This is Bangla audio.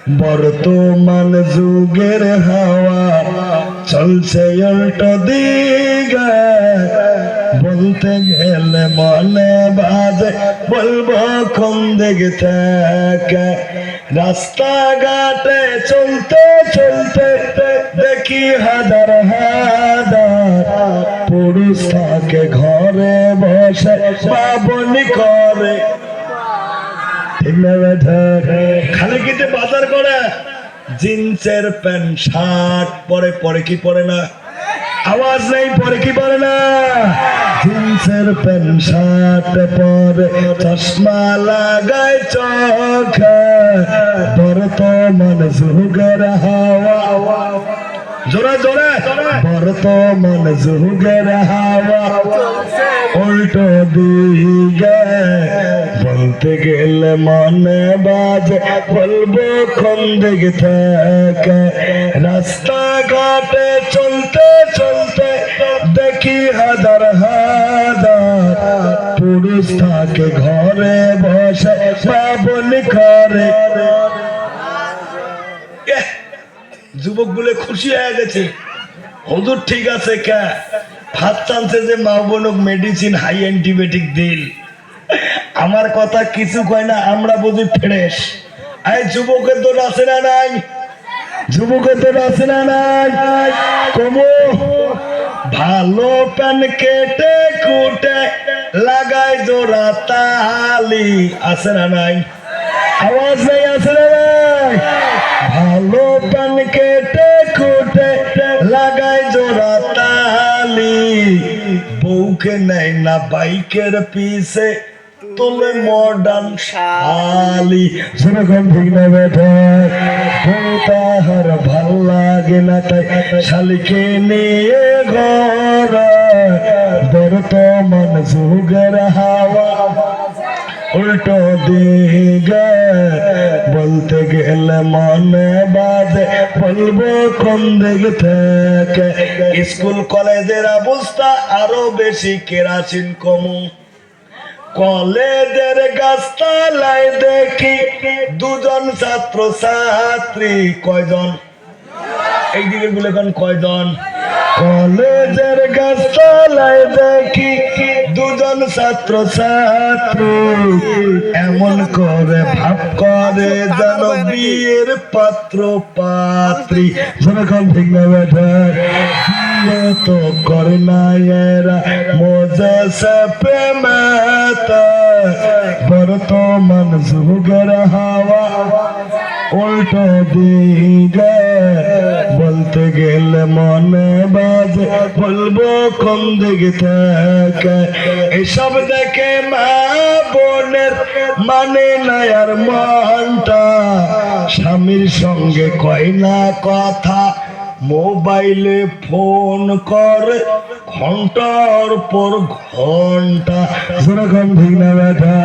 বর্তমান যুগের হাওয়া চলছে উল্টো দিকে, বলতে গেলে মনে বাজে বলবো কোন দিক থেকে। রাস্তাঘাটে চলতে চলতে দেখি হাজার হাজার পুরুষ থাকে ঘরে বসে বাবনি করে। খালি কিতে বাজার করে জিন্সের প্যান্ট শার্ট পরে, পরে কি পরে না? আওয়াজ নেই, পরে কি পরে না? জিন্সের প্যান্ট শার্ট পরে, চশমা লাগায় চোখে। বর্তমান যুগের হাওয়া, জোরে জোরে, বর্তমান যুগের হাওয়া উল্টো দিকে, বলতে গেলে মনে বাজে বলবো কোন দিক থেকে। রাস্তাঘাটে চলতে চলতে দেখি হাজার হাজার পুরুষ থাকে ঘরে বসে বাবনি করে। যুবক গুলো খুশি হয়ে গেছে, হুজুর ঠিক আছে কে ভাত চানছে যে মা বোনক মেডিসিন হাই অ্যান্টিবায়োটিক দিল। আমার কথা কিছু কয় না, আমরা বুঝি ফ্রেশ। এই যুবকের তো আছে না নাই? যুবকের তো আছে না নাই? কমো ভালো প্যান কেটে কুটে লাগাই জোড়া তালি, আছে না নাই? আওয়াজ নেই, আছে না নাই? ভালো প্যান কেটে কুটে লাগাই জোড়া তালি, বউকে নেয় না বাইকের পিছে তোলে মডার্ন শালি। সেরকম ঠিক না বেটা, তাহার ভাল লাগে না তাই শালিকে নিয়ে ঘর। বর্তমান যুগের হাওয়া উল্টো দিকে, বলতে গেলে মনে বাজে বলবো কোন দিক থেকে। স্কুল কলেজের অবস্থা আরো বেশি কেরাসিন কমু। কলেজের গাছতলায় দেখি দুজন ছাত্র ছাত্রী, কয়জন? এইদিকে বলে কোন কয়জন? কলেজের গাছতলায় দেখি দুজন ছাত্র ছাত্রী, এমন করে ভাব করে যেন বিয়ের পাত্র পাত্রী। যেরকম ঠিক না বেটা, বিয়ে তো করে না এরা মজা সে প্রেমাতা। বর্তমান যুগের হাওয়া উল্টো দিকে, বলতে গেলে মনে বাজে বলবো কোন দিক থেকে। এসব দেখে মা বোনের মানে না আর মনটা, স্বামীর সঙ্গে কয় না কথা, মোবাইলে ফোন করে ঘন্টার পর ঘন্টা। যেরকম ঠিক না বেটা।